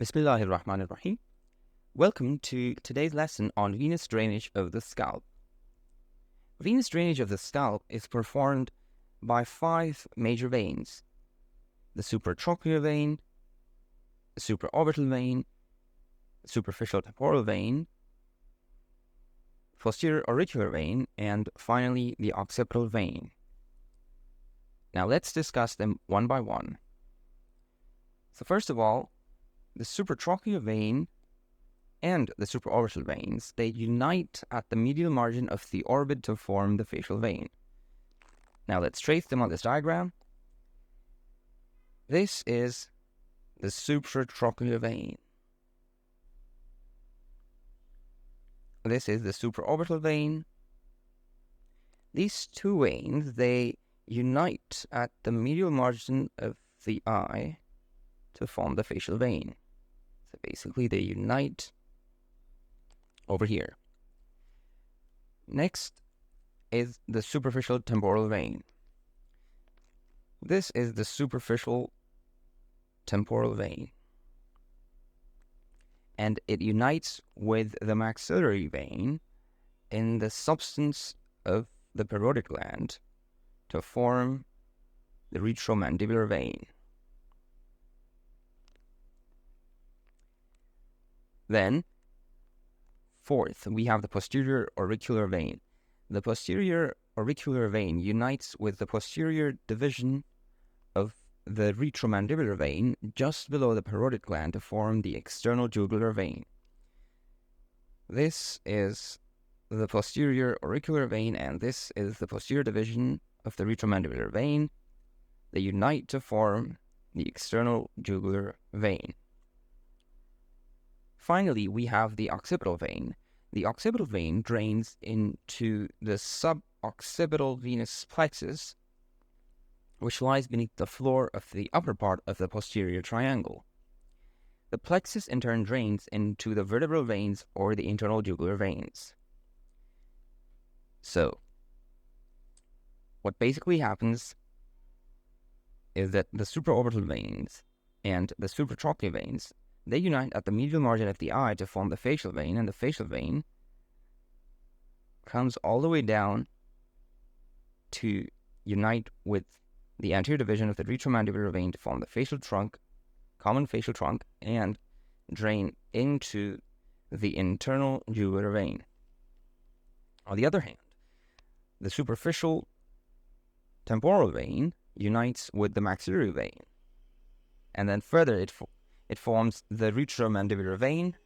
Bismillahirrahmanirrahim. Welcome to today's lesson on venous drainage of the scalp. Venous drainage of the scalp is performed by 5 major veins: the supratrochlear vein, the supraorbital vein, the superficial temporal vein, posterior auricular vein, and finally the occipital vein. Now let's discuss them one by one. So first of all, the supratrochlear vein and the supraorbital veins, they unite at the medial margin of the orbit to form the facial vein. Now let's trace them on this diagram. This is the supratrochlear vein. This is the supraorbital vein. These two veins, they unite at the medial margin of the eye to form the facial vein. So basically they unite over here. Next is the superficial temporal vein. This is the superficial temporal vein, and it unites with the maxillary vein in the substance of the parotid gland to form the retromandibular vein. Then, fourth, we have the posterior auricular vein. The posterior auricular vein unites with the posterior division of the retromandibular vein just below the parotid gland to form the external jugular vein. This is the posterior auricular vein, and this is the posterior division of the retromandibular vein. They unite to form the external jugular vein. Finally, we have the occipital vein. The occipital vein drains into the suboccipital venous plexus, which lies beneath the floor of the upper part of the posterior triangle. The plexus in turn drains into the vertebral veins or the internal jugular veins. So, what basically happens is that the supraorbital veins and the supratrochlear veins, they unite at the medial margin of the eye to form the facial vein, and the facial vein comes all the way down to unite with the anterior division of the retromandibular vein to form the facial trunk, common facial trunk, and drain into the internal jugular vein. On the other hand, the superficial temporal vein unites with the maxillary vein, and then further it forms the retromandibular vein,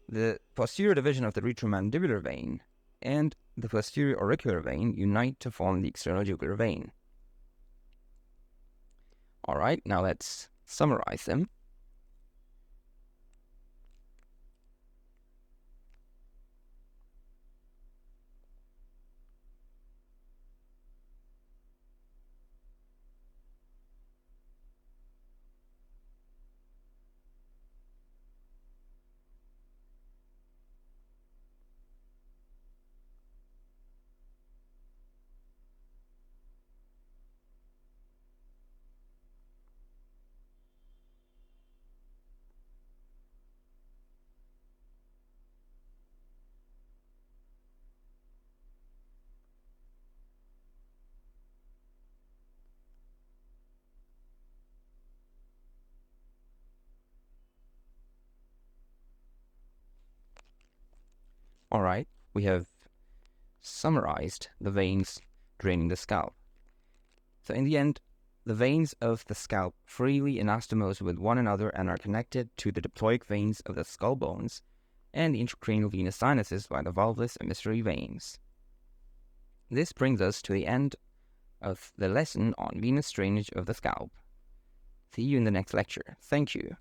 the posterior division of the retromandibular vein, and the posterior auricular vein unite to form the external jugular vein. Alright, now let's summarize them. Alright, we have summarized the veins draining the scalp. So in the end, the veins of the scalp freely anastomose with one another and are connected to the diploic veins of the skull bones and the intracranial venous sinuses by the valvulus emissary veins. This brings us to the end of the lesson on venous drainage of the scalp. See you in the next lecture. Thank you.